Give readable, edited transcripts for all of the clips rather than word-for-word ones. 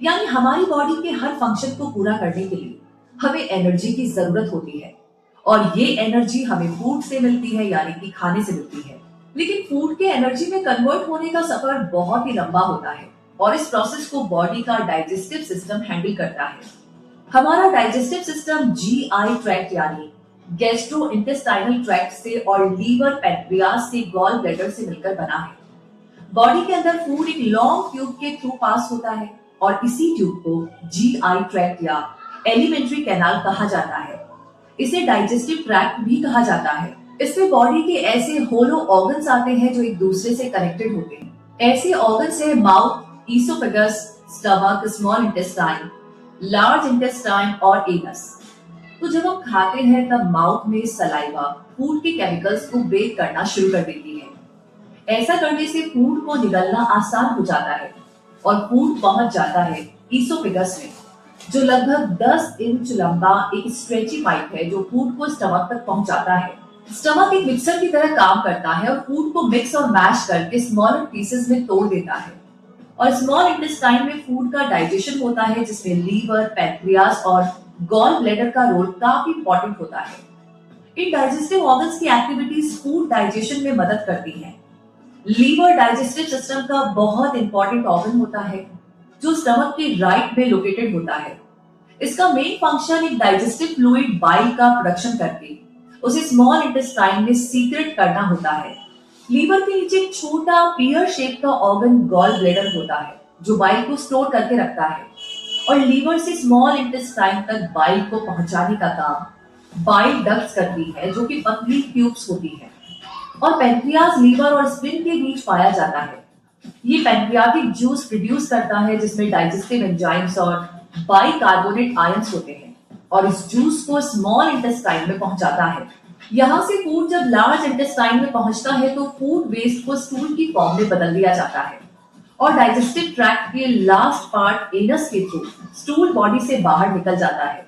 यानी हमारी बॉडी के हर फंक्शन को पूरा करने के लिए हमें एनर्जी की जरूरत होती है। और ये एनर्जी हमें फूड से मिलती है, यानी कि खाने से मिलती है। लेकिन फूड के एनर्जी में कन्वर्ट होने का सफर बहुत ही लंबा होता है और इस प्रोसेस को बॉडी का डाइजेस्टिव सिस्टम हैंडल करता है। हमारा डाइजेस्टिव सिस्टम जीआई ट्रैक्ट यानी गैस्ट्रो इंटेस्टाइनल ट्रैक्ट से और लीवर, पैंक्रियास से, गॉल ब्लैडर से मिलकर बना है। बॉडी के अंदर फूड एक लॉन्ग ट्यूब के थ्रू पास होता है और इसी ट्यूब को जीआई ट्रैक्ट या एलिमेंट्री कैनाल कहा जाता है। इसे डाइजेस्टिव ट्रैक्ट भी कहा जाता है। इसमें बॉडी के ऐसे होलो ऑर्गन्स आते हैं जो एक दूसरे से कनेक्टेड होते हैं। ऐसे ऑर्गन्स है mouth, oesophagus, stomach, small intestine, large intestine और एनस। तो जब हम खाते हैं तब माउथ में सलाइवा फूड के केमिकल्स को ब्रेक करना शुरू कर देती है। ऐसा करने से फूड को निगलना आसान हो जाता है और फूड पहुंच जाता है ईसोफेगस में, जो लगभग 10 इंच लंबा एक स्ट्रेची पाइप है जो फूड को स्टमक तक पहुंचाता है। स्टमक एक मिक्सर की तरह काम करता है और फूड को मिक्स और मैश करके स्मॉलर पीसेस में तोड़ देता है। और स्मॉल इंटेस्टाइन में फूड का डाइजेशन होता है, जिसमें लीवर, पैंक्रियास और गॉल ब्लैडर का रोल काफी इंपॉर्टेंट होता है। इन डाइजेस्टिव ऑर्गन्स की एक्टिविटीज फूड डाइजेशन में मदद करती हैं। लीवर डाइजेस्टिव सिस्टम का बहुत इंपॉर्टेंट ऑर्गन होता है जो स्टमक के राइट में लोकेटेड होता है। इसका मेन फंक्शन एक डाइजेस्टिव फ्लूइड बाइल का प्रोडक्शन करके उसे स्मॉल इंटेस्टाइन में सीक्रेट करना होता है। लीवर के नीचे एक छोटा पीयर शेप का ऑर्गन गॉल ब्लैडर होता है जो बाइल को स्टोर करके रखता है और लीवर से स्मॉल इंटेस्टाइन तक बाइल को पहुंचाने का काम बाइल डक्ट्स करती है, जो कि पतली ट्यूब्स होती है। और पैंक्रियास लीवर और स्प्लीन के बीच पाया जाता है। ये पैंक्रियाटिक जूस प्रोड्यूस करता है जिसमें डाइजेस्टिव एंजाइम्स और बाइकार्बोनेट आयंस होते हैं और इस जूस को स्मॉल इंटेस्टाइन में पहुंचाता है। यहाँ से फूड जब लार्ज इंटेस्टाइन में पहुंचता है तो फूड वेस्ट को स्टूल की फॉर्म में बदल दिया जाता है और डाइजेस्टिव ट्रैक्ट के लास्ट पार्ट एनस के थ्रू स्टूल बॉडी से बाहर निकल जाता है।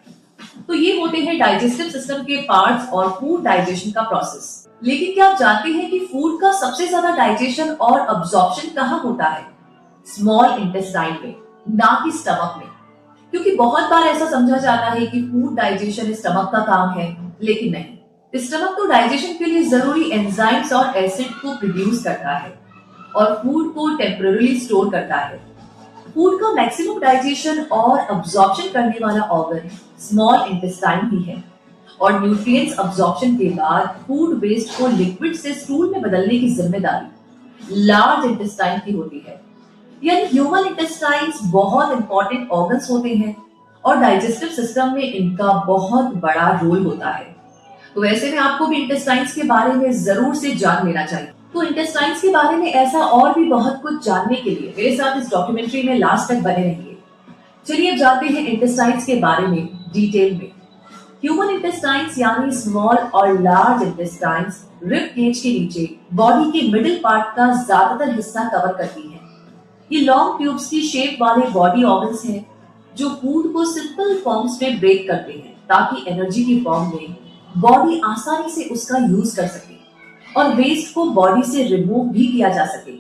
तो ये होते हैं डाइजेस्टिव सिस्टम के पार्ट्स और फूड डाइजेशन का प्रोसेस। लेकिन क्या आप जानते हैं कि फूड का सबसे ज्यादा डाइजेशन और अब्जॉर्प्शन कहाँ होता है? स्मॉल इंटेस्टाइन में, ना कि स्टमक में। क्योंकि बहुत बार ऐसा समझा जाता है कि फूड डाइजेशन स्टमक का काम है, लेकिन नहीं। स्टमक तो डाइजेशन के लिए जरूरी एंजाइम्स और एसिड को प्रोड्यूस करता है और फूड को टेम्पररी स्टोर करता है। फूड का मैक्सिमम डाइजेशन और अब्जॉर्प्शन करने वाला ऑर्गन स्मॉल इंटेस्टाइन ही है और न्यूट्रिएंट्स अब्जॉर्प्शन के बाद फूड वेस्ट को लिक्विड से स्टूल में बदलने की जिम्मेदारी लार्ज इंटेस्टाइन की होती है। यानी ह्यूमन इंटेस्टाइन्स बहुत इंपॉर्टेंट ऑर्गन्स होते हैं और डाइजेस्टिव सिस्टम में इनका बहुत बड़ा रोल होता है। तो ऐसे में आपको भी इंटेस्टाइन्स के बारे में जरूर से जान लेना चाहिए। तो इंटेस्टाइन्स के बारे में ऐसा और भी बहुत कुछ जानने के लिए मेरे साथ इस डॉक्यूमेंट्री में लास्ट तक बने रहिए। चलिए अब जानते हैं इंटेस्टाइन्स के बारे में डिटेल में। ह्यूमन इंटेस्टाइन्स यानी स्मॉल और लार्ज इंटेस्टाइन्स रिब केज के नीचे बॉडी के मिडिल पार्ट का ज्यादातर हिस्सा कवर करती है। ये लॉन्ग ट्यूब्स की शेप वाले बॉडी ऑर्गन्स हैं जो फूड को सिंपल फॉर्म्स में ब्रेक करते हैं ताकि एनर्जी की फॉर्म में बॉडी आसानी से उसका यूज कर सके और वेस्ट को बॉडी से रिमूव भी किया जा सके।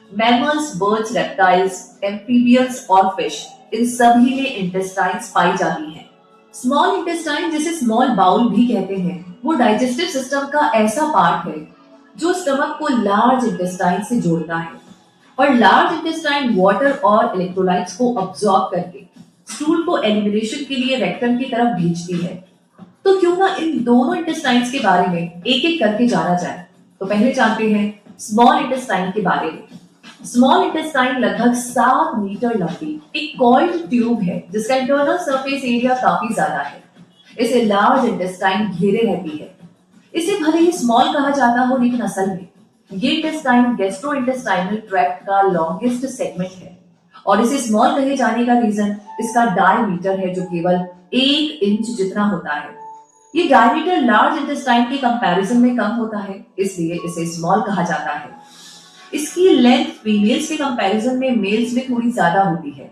मैमल्स, बर्ड्स, रेप्टाइल्स, एम्फीबियंस और फिश, इन सभी में इंटेस्टाइन्स पाई जाती हैं। स्मॉल इंटेस्टाइन, जिसे स्मॉल बाउल भी कहते हैं, वो डाइजेस्टिव सिस्टम का ऐसा पार्ट है जो स्टमक को लार्ज इंटेस्टाइन से जोड़ता है और लार्ज इंटेस्टाइन वाटर और इलेक्ट्रोलाइट्स को अब्सॉर्ब करके स्टूल को एलिमिनेशन के लिए रेक्टम की तरफ भेजती है। तो क्यों ना इन दोनों इंटेस्टाइन्स के बारे में एक एक करके जाना जाए। तो पहले जानते हैं स्मॉल इंटेस्टाइन के बारे में। स्मॉल इंटेस्टाइन लगभग 7 मीटर लंबी एक कॉइल्ड ट्यूब है जिसका इंटरनल सरफेस एरिया काफी ज्यादा है। इसे लार्ज इंटेस्टाइन घेरे रहती है। इसे भले ही स्मॉल कहा जाता हो, लेकिन असल में ये इंटेस्टाइन गैस्ट्रो इंटेस्टाइनल ट्रैक्ट का लॉन्गेस्ट सेगमेंट है और इसे स्मॉल कहे जाने का रीजन इसका डायमीटर है जो केवल 1 इंच जितना होता है। ये डायमीटर लार्ज इंटेस्टाइन के कंपैरिजन में कम होता है, इसलिए इसे स्मॉल कहा जाता है। इसकी लेंथ फीमेल्स के कंपैरिजन में मेल्स में थोड़ी ज्यादा होती है।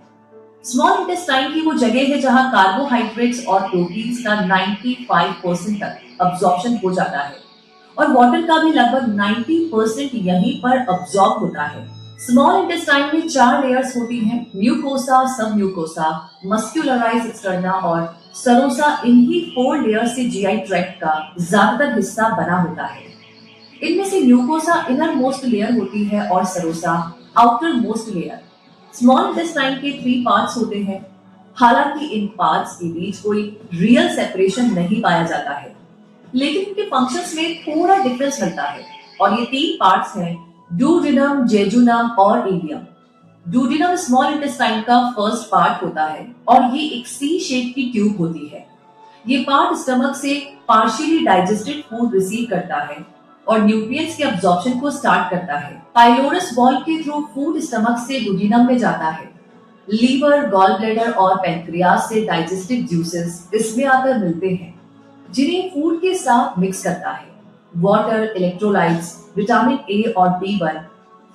स्मॉल इंटेस्टाइन की वो जगह है जहां कार्बोहाइड्रेट्स और प्रोटीन्स का 95% तक अब्जॉर्प्शन हो जाता है और वाटर का भी लगभग 90% यहीं पर अब्सॉर्ब होता है। स्मॉल इंटेस्टाइन में 4 लेयर्स होती हैं, म्यूकोसा, सब म्यूकोसा, मस्क्यूलराइज एक्सटर्ना और सरोसा। इन्हीं 4 लेयर से जीआई ट्रैक्ट का ज्यादातर हिस्सा बना होता है। इनमें से म्यूकोसा इनर मोस्ट लेयर होती है और सरोसा outer most layer. Small intestine के 3 पार्ट्स होते हैं। हालांकि इन पार्ट्स के बीच कोई रियल सेपरेशन नहीं पाया जाता है, लेकिन इनके फंक्शंस में थोड़ा डिफरेंस मिलता है। और ये 3 पार्ट्स हैं, डुodenum, जेजुनम और इलियम। डुodenum स्मॉल इंटेस्टाइन का फर्स्ट पार्ट होता है और ये एक सी शेप की ट्यूब होती है। ये पार्ट स्टमक से पार्शियली डाइजेस्टेड फूड रिसीव करता है और न्यूट्रिएंट्स के अब्जॉर्प्शन को स्टार्ट करता है। पाइलोरस वॉल्व के थ्रू फूड स्टमक से डुodenum में जाता है। लीवर, गॉल ब्लैडर और पैंक्रियास से डाइजेस्टिव जूसेस इसमें आकर मिलते हैं, जिन्हें फूड के साथ मिक्स करता है। वाटर, इलेक्ट्रोलाइट्स, विटामिन ए और B1,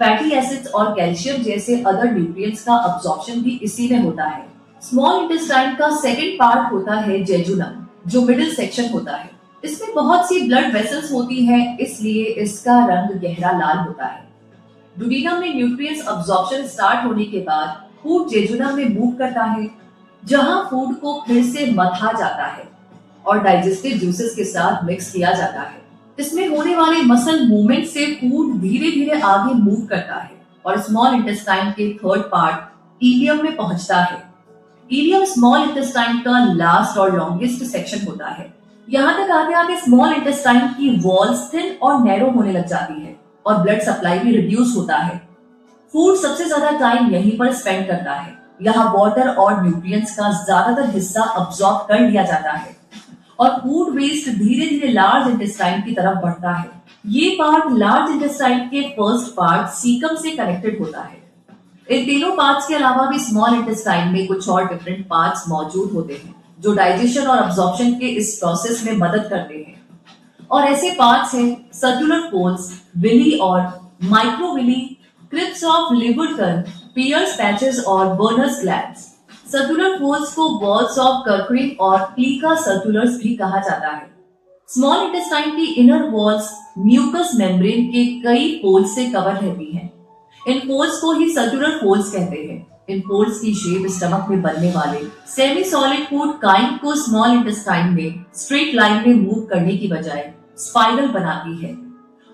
फैटी एसिड्स और कैल्शियम जैसे अदर न्यूट्रिएंट्स का अब्जॉर्प्शन भी इसी में होता है। स्मॉल इंटेस्टाइन का सेकंड पार्ट होता है जेजुनम, जो मिडिल सेक्शन होता है। इसमें बहुत सी ब्लड वेसल्स होती हैं, इसलिए इसका रंग गहरा लाल होता है। डुodenum में न्यूट्रिएंट्स अब्जॉर्प्शन स्टार्ट होने के बाद फूड जेजुनम में मूव करता है, जहां फूड को फिर से मथा जाता है और डाइजेस्टिव जूसेस के साथ मिक्स किया जाता है। इसमें होने वाले मसल मूवमेंट से फूड धीरे धीरे आगे मूव करता है और स्मॉल इंटेस्टाइन के थर्ड पार्ट इलियम में पहुंचता है। इलियम स्मॉल इंटेस्टाइन का लास्ट और लॉन्गेस्ट सेक्शन होता है। यहाँ तक आते आते स्मॉल इंटेस्टाइन की वॉल्स थिन और नैरो होने लग जाती है और ब्लड सप्लाई भी रिड्यूस होता है। फूड सबसे ज्यादा टाइम यहीं पर स्पेंड करता है। यहाँ वाटर और न्यूट्रिएंट्स का ज्यादातर हिस्सा अब्सॉर्ब कर लिया जाता है और फूड वेस्ट धीरे धीरे लार्ज इंटेस्टाइन की तरफ बढ़ता है। ये पार्ट लार्ज इंटेस्टाइन के फर्स्ट पार्ट सीकम से कनेक्टेड होता है। इन तीनों पार्ट्स के अलावा भी स्मॉल इंटेस्टाइन में कुछ और डिफरेंट पार्ट्स मौजूद होते हैं, जो डाइजेशन और अब्जॉर्प्शन के इस प्रोसेस में मदद करते हैं। और ऐसे पार्ट्स हैं सर्कुलर फोल्ड्स, विली और microvilli, crypts of Lieberkuhn, Peyer's patches और बर्नर्स ग्लैंड्स। सर्कुलर फोल्ड्स को बॉल्स ऑफ कर्करिंग और प्लीका सर्कुलर्स भी कहा जाता है। स्मॉल इंटेस्टाइन की इनर वॉल्स म्यूकस मेम्ब्रेन के कई फोल्ड्स से कवर रहती हैं। इन फोल्ड्स को ही सर्कुलर फोल्ड्स कहते हैं। इन फोल्ड्स की शेप स्टमक में बनने वाले सेमी सॉलिड फूड काइंड को स्मॉल इंटेस्टाइन में स्ट्रेट लाइन में मूव करने की बजाय स्पाइरल बनाती है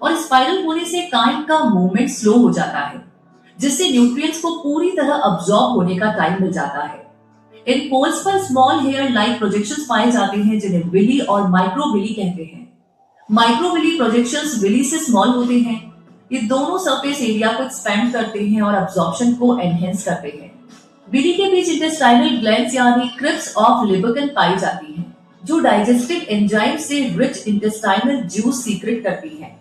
और स्पाइरल होने से काइंड का मूवमेंट स्लो हो जाता है, जिससे न्यूट्रिएंट्स को पूरी तरह अब्सॉर्ब होने का टाइम मिल जाता है। इन पोल्स पर स्मॉल हेयर लाइक प्रोजेक्शंस पाए जाते हैं, जिन्हें विली और माइक्रोविली कहते हैं। माइक्रोविली प्रोजेक्शंस विली से स्मॉल होते हैं। ये दोनों सरफेस एरिया को एक्सपेंड करते हैं और अब्सॉर्प्शन को एनहेंस करते हैं। विली के बीच इंटेस्टाइनल ग्लैंड्स यानी क्रिप्स ऑफ लिबर्टन पाई जाती हैं, जो डाइजेस्टिव एंजाइम से रिच इंटेस्टाइनल जूस सीक्रेट करती हैं।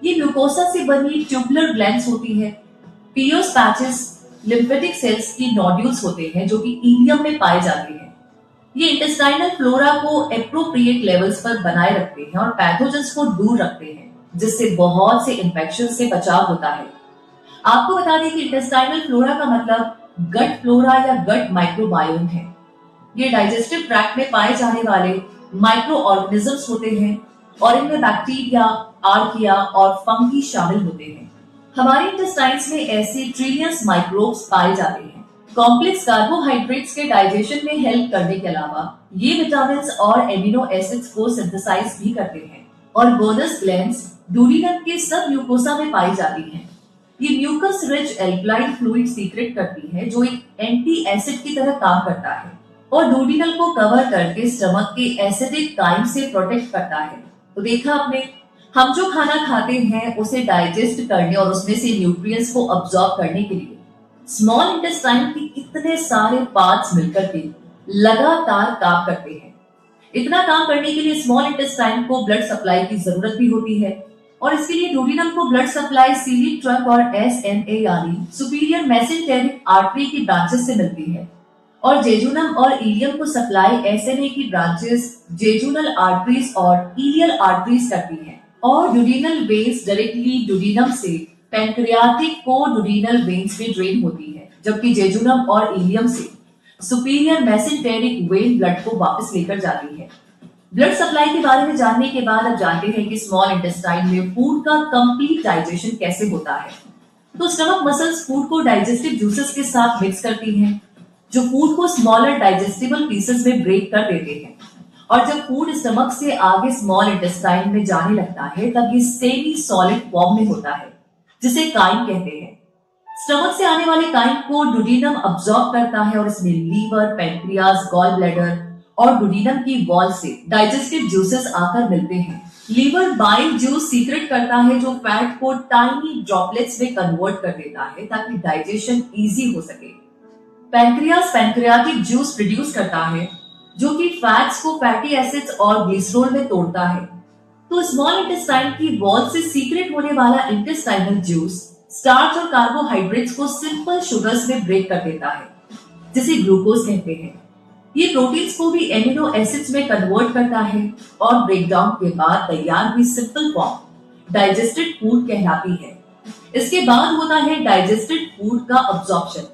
ये म्यूकोसा से बनी ट्यूबुलर ग्लैंड्स होती है। पियर्स पैचेस लिम्फेटिक सेल्स की नोड्यूल्स होते हैं, जो कि इलियम में पाए जाते हैं। ये इंटेस्टाइनल फ्लोरा को एप्रोप्रिएट लेवल्स पर बनाए रखते हैं और पैथोजेंस को दूर रखते हैं, जिससे बहुत से इन्फेक्शन से बचाव होता है। आपको बता दें कि इंटेस्टाइनल फ्लोरा का मतलब गट फ्लोरा या गट माइक्रोबायोम है। ये डाइजेस्टिव ट्रैक्ट में पाए जाने वाले माइक्रो ऑर्गेनिजम्स होते हैं और इनमें बैक्टीरिया, आर्किया और फंगी शामिल होते हैं। हमारे इंटेस्टाइन्स में ऐसे ट्रिलियंस माइक्रोब्स पाए जाते हैं। कॉम्प्लेक्स कार्बोहाइड्रेट्स के डाइजेशन में हेल्प करने के अलावा ये विटामिन्स और एमिनो एसिड्स को सिंथेसाइज भी करते हैं और बर्नर्स ग्लैंड्स डुodenum के सब म्यूकोसा में पाई जाती हैं। ये mucus rich alkaline fluid secrete करती है, जो एक एंटी एसिड की तरह काम करता है और डुodenum को कवर करके स्टमक के एसिडिक काइम से प्रोटेक्ट करता है। तो देखा आपने, हम जो खाना खाते हैं उसे डाइजेस्ट करने और उसमें से न्यूट्रिएंट्स को अब्सॉर्ब करने के लिए स्मॉल इंटेस्टाइन के कितने सारे पार्ट्स मिलकर के लगातार काम करते हैं। इतना काम करने के लिए स्मॉल इंटेस्टाइन को ब्लड सप्लाई की जरूरत भी होती है और इसके लिए डुodenum को ब्लड सप्लाई सीलिक ट्रंक और एसएनए यानी सुपीरियर मेसेंटेरिक आर्टरी की ब्रांचेस से मिलती है और जेजुनम और इलियम को सप्लाई एसएनए की ब्रांचेस जेजुनल आर्टरीज और इलियल आर्टरीज करती हैं और ड्यूडिनल वेन्स डायरेक्टली डुodenum से पैंक्रियाटिक को डुodenal वेन्स में ड्रेन होती है, जबकि जेजुनम और इलियम से सुपीरियर मेसेंटेरिक वेन ब्लड को वापस लेकर जाती है। ब्लड सप्लाई के बारे में जानने के बाद अब जानते हैं कि स्मॉल इंटेस्टाइन में फूड का कंप्लीट डाइजेशन कैसे होता है। तो स्टमक मसल्स फूड को डाइजेस्टिव जूसेस के साथ मिक्स करती हैं, जो फूड को स्मॉलर डाइजेस्टिबल पीसेस में ब्रेक कर देते हैं। और जब फूड स्टमक से आगे स्मॉल इंटेस्टाइन में जाने लगता है, तब ये सेमी सॉलिड फॉर्म में होता है, जिसे काइम कहते हैं। स्टमक से आने वाले काइम को डुडीनम अब्सॉर्ब करता है और इसमें लीवर, पैंक्रियाज, गॉल ब्लैडर और डुडीनम की वॉल से डाइजेस्टिव जूसेस आकर मिलते हैं। लीवर बाइल जूस सीक्रेट करता है, जो फैट को टाइनी ड्रॉपलेट्स में कन्वर्ट कर देता है ताकि डाइजेशन इजी हो सके। पैंक्रियाज पैंक्रियाटिक जूस प्रोड्यूस करता है, जो कि फैट्स को फैटी एसिड्स और ग्लिसरॉल में तोड़ता है। तो स्मॉल इंटेस्टाइन की वॉल से सीक्रेट होने वाला इंटेस्टाइनल जूस स्टार्च और कार्बोहाइड्रेट्स को सिंपल शुगर्स में ब्रेक कर देता है, जिसे ग्लूकोज कहते हैं। ये प्रोटीन्स को भी एमिनो एसिड्स में कन्वर्ट करता है और ब्रेकडाउन के बाद तैयार हुई सिंपल फॉर्म डाइजेस्टेड फूड कहलाती है। इसके बाद होता है डाइजेस्टेड फूड का अब्जॉर्प्शन।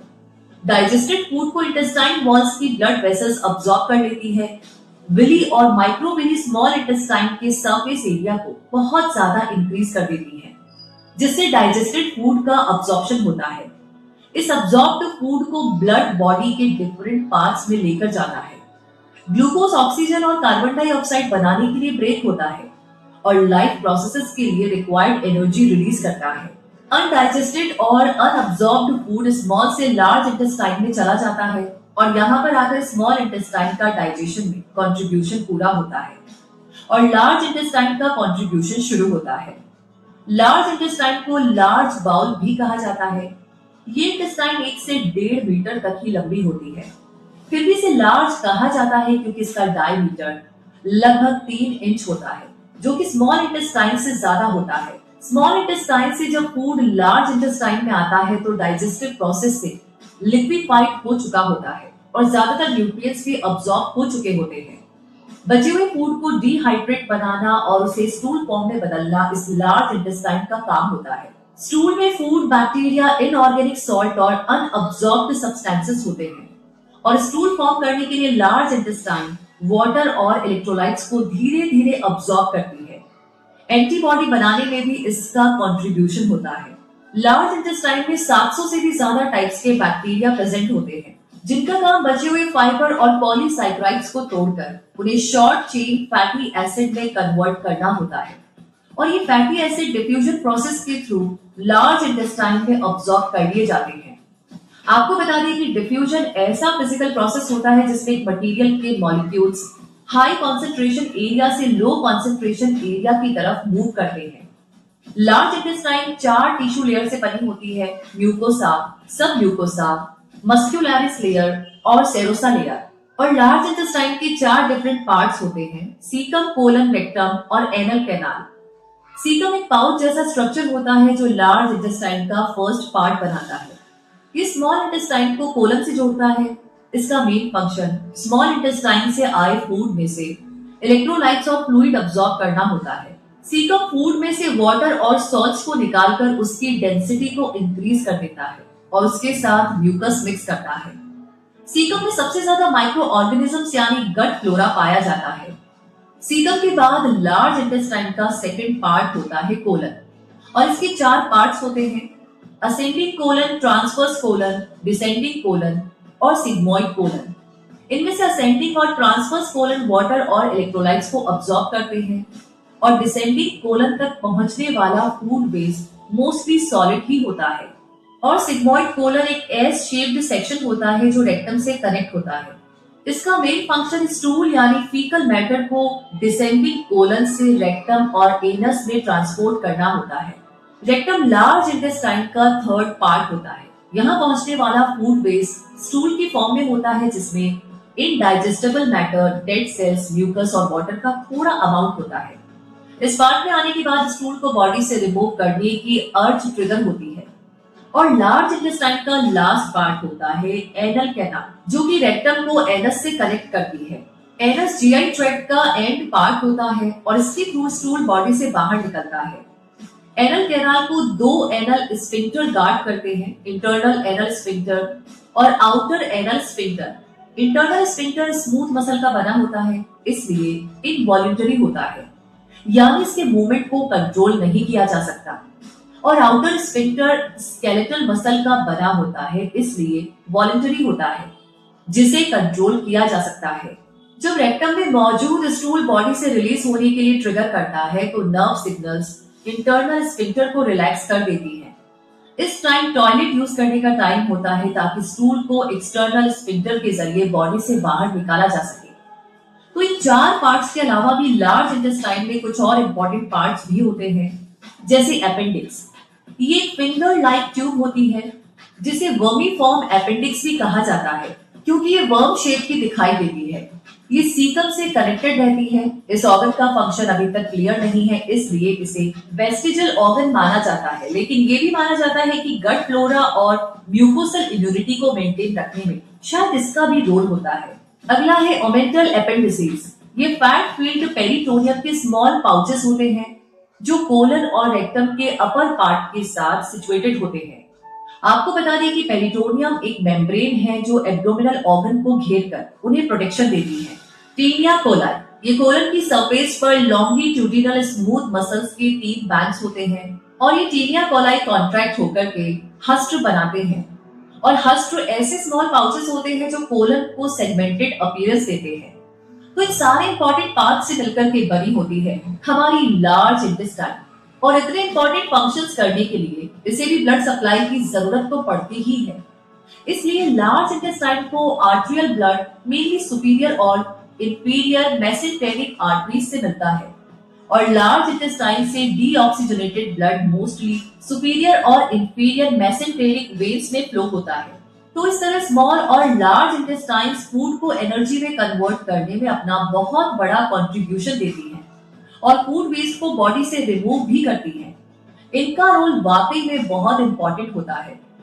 डाइजेस्टेड फूड को इंटेस्टाइन वॉल्स की ब्लड वेसल्स अब्सॉर्ब कर लेती है। विली और माइक्रोविली स्मॉल इंटेस्टाइन के सरफेस एरिया को बहुत ज्यादा इंक्रीज कर देती है, जिससे डाइजेस्टेड फूड का अब्सॉर्प्शन होता है। इस अब्सॉर्ब्ड फूड को ब्लड बॉडी के डिफरेंट पार्ट्स में लेकर जाता है। ग्लूकोज ऑक्सीजन और कार्बन डाइऑक्साइड बनाने के लिए ब्रेक होता है और लाइफ प्रोसेसेस के लिए रिक्वायर्ड एनर्जी रिलीज करता है। अनडाइजेस्टेड और अनअब्सॉर्ब्ड फूड स्मॉल से लार्ज इंटेस्टाइन में चला जाता है और यहाँ पर आकर स्मॉल इंटेस्टाइन का डाइजेशन में कंट्रीब्यूशन पूरा होता है और लार्ज इंटेस्टाइन का कंट्रीब्यूशन शुरू होता है। लार्ज इंटेस्टाइन को लार्ज बाउल भी कहा जाता है। ये इंटेस्टाइन 1 से 1.5 मीटर तक ही लंबी होती है। फिर भी इसे लार्ज कहा जाता है क्योंकि इसका डायमीटर लगभग 3 इंच होता है, जो कि स्मॉल इंटेस्टाइन से ज्यादा होता है। स्मॉल इंटेस्टाइन से जब फूड लार्ज इंटेस्टाइन में आता है तो डाइजेस्टिव प्रोसेस से लिक्विफाइड हो चुका होता है और ज्यादातर न्यूट्रिएंट्स भी अब्सॉर्ब हो चुके होते हैं। बचे हुए फूड को डिहाइड्रेट बनाना और उसे स्टूल फॉर्म में बदलना इस लार्ज इंटेस्टाइन का काम होता है। स्टूल में फूड, बैक्टीरिया, इनऑर्गेनिक सॉल्ट और अनअब्सॉर्ब्ड सब्सटेंसेस होते हैं और स्टूल फॉर्म करने के लिए लार्ज इंटेस्टाइन वाटर और इलेक्ट्रोलाइट्स को धीरे धीरे अब्सॉर्ब करती है। एंटीबॉडी बनाने में भी इसका कंट्रीब्यूशन होता है। लार्ज इंटेस्टाइन में 700 से भी ज्यादा टाइप्स के बैक्टीरिया प्रेजेंट होते हैं, जिनका काम बचे हुए फाइबर और पॉलीसाइक्राइड्स को तोड़कर उन्हें शॉर्ट चेन फैटी एसिड में कन्वर्ट करना होता है और ये फैटी एसिड डिफ्यूजन प्रोसेस के थ्रू लार्ज इंटेस्टाइन में अब्सॉर्ब कर लिए जाते हैं। आपको बता दें कि डिफ्यूजन ऐसा फिजिकल प्रोसेस होता है जिसमें एक मटेरियल के मॉलिक्यूल्स हाई कॉन्सेंट्रेशन एरिया से लो कॉन्सेंट्रेशन एरिया की तरफ मूव करते हैं। लार्ज इंटेस्टाइन 4 टिश्यू लेयर से बनी होती है: म्यूकोसा, सब म्यूकोसा, मस्क्यूलरिस लेयर और सेरोसा लेयर। और लार्ज इंटेस्टाइन के 4 डिफरेंट पार्ट्स होते हैं: सीकम, कोलन, रेक्टम और एनल कैनाल। सीकम एक पाउच जैसा स्ट्रक्चर होता है जो लार्ज इंटेस्टाइन का फर्स्ट पार्ट बनाता है। ये स्मॉल इंटेस्टाइन को कोलन से जोड़ता है। इसका मेन फंक्शन स्मॉल इंटेस्टाइन से आए फूड में से इलेक्ट्रोलाइट्स और फ्लूइड अब्सॉर्ब करना होता है। सीकम फूड में से वाटर और सॉल्ट्स को निकालकर उसकी डेंसिटी को इंक्रीज कर देता है और उसके साथ म्यूकस मिक्स करता है। सीकम में सबसे ज्यादा माइक्रो ऑर्गेनिजम्स यानी गट फ्लोरा पाया जाता है। सीकम के बाद लार्ज इंटेस्टाइन का सेकंड पार्ट होता है कोलन और इसके 4 पार्ट्स होते हैं: ascending colon, transverse colon, descending colon और सिग्मोइड कोलन। इनमें से असेंडिंग और ट्रांसवर्स कोलन वाटर और इलेक्ट्रोलाइट्स को अब्सॉर्ब करते हैं और डिसेंडिंग कोलन तक पहुंचने वाला फूड वेस्ट मोस्टली सॉलिड ही होता है। और सिग्मोइड कोलन एक एस शेप्ड सेक्शन होता है जो रेक्टम से कनेक्ट होता है। इसका मेन फंक्शन स्टूल यानी फीकल मैटर को डिसेंडिंग कोलन से रेक्टम और एनस में ट्रांसपोर्ट करना होता है। रेक्टम लार्ज इंटेस्टाइन का थर्ड पार्ट होता है। यहाँ पहुंचने वाला फूड वेस्ट स्टूल की फॉर्म में होता है, जिसमें indigestible matter, dead cells, mucus और वाटर का थोड़ा अमाउंट होता है। इस पार्ट में आने के बाद स्टूल को बॉडी से रिमूव करने की अर्ज ट्रिगर होती है। और लार्ज इंटेस्टाइन का लास्ट पार्ट होता है एनल कैनाल, जो कि रेक्टम को एनस से कनेक्ट करती है। एनस जीआई ट्रैक्ट का एंड पार्ट होता है और इसके थ्रू स्टूल बॉडी से बाहर निकलता है। एनल कैनाल को 2 एनल स्फिंक्टर गार्ड करते हैं: इंटरनल एनल स्फिंक्टर और outer anal sphincter. Internal sphincter smooth muscle का बना होता है, इसलिए इनवॉल्यूंटरी होता है, यानी इसके मूवमेंट को कंट्रोल नहीं किया जा सकता। और आउटर स्फिंक्टर स्केलेटल मसल का बना होता है, इसलिए वॉलंटरी होता है, जिसे कंट्रोल किया जा सकता है। जब रेक्टम में मौजूद स्टूल बॉडी से रिलीज होने के लिए ट्रिगर करता है तो नर्व सिग्नल्स इंटरनल स्फिंक्टर को रिलैक्स कर देती है। इस टाइम टॉयलेट यूज करने का टाइम होता है ताकि स्टूल को एक्सटर्नल स्फिंक्टर के जरिए बॉडी से बाहर निकाला जा सके। तो इन चार पार्ट्स के अलावा भी लार्ज इंटेस्टाइन में कुछ और इंपॉर्टेंट पार्ट्स भी होते हैं, जैसे अपेंडिक्स। ये फिंगर लाइक ट्यूब होती है जिसे वर्मीफॉर्म अपेंडिक्स भी कहा जाता है, क्योंकि ये वर्म शेप की दिखाई देती है। ये सीकम से कनेक्टेड रहती है। इस ऑर्गन का फंक्शन अभी तक क्लियर नहीं है, इसलिए इसे वेस्टिजल ऑर्गन माना जाता है, लेकिन ये भी माना जाता है कि गट फ्लोरा और म्यूकोसल इम्यूनिटी को मेंटेन रखने में शायद इसका भी रोल होता है। अगला है ओमेंटल एपेंडिसेस। ये फैट फील्ड पेरिटोनियम के स्मॉल पाउचेस होते हैं जो कोलन और रेक्टम के अपर पार्ट के साथ सिचुएटेड होते हैं। आपको बता दें कि पेरिटोनियम एक मेम्ब्रेन है जो एब्डोमिनल ऑर्गन को घेर कर उन्हें प्रोटेक्शन देती है। टीनिया कोलाई, ये कोलन की सरफेस पर लॉन्गिट्यूडिनल स्मूथ मसल्स के 3 बैंड्स होते हैं और ये टीनिया कोलाई कॉन्ट्रैक्ट होकर के हस्त्र बनाते हैं। और हस्त्र ऐसे स्मॉल पाउचेस होते हैं जो कोलन को सेगमेंटेड अपीयरेंस देते हैं। तो इन सारे इंपॉर्टेंट पार्ट से मिलकर के बनी होती है हमारी लार्ज इंटेस्टाइन। और इतने इंपॉर्टेंट फंक्शंस करने के लिए इसे भी ब्लड सप्लाई की जरूरत तो पड़ती ही है। इसलिए लार्ज इंटेस्टाइन को आर्टेरियल ब्लड मेनली सुपीरियर और इंफीरियर मेसेंटेरिक आर्टरीज से मिलता है और लार्ज इंटेस्टाइन से डीऑक्सीजनेटेड ब्लड मोस्टली सुपीरियर और इंफीरियर मेसेंटेरिक वेन्स में फ्लो होता है। तो इस तरह स्मॉल और लार्ज इंटेस्टाइन्स फूड को एनर्जी में कन्वर्ट करने में अपना बहुत बड़ा कंट्रीब्यूशन देती है और फूड वेस्ट को बॉडी से रिमूव भी करती है। इनका रोल वाकई में बहुत इंपॉर्टेंट होता है।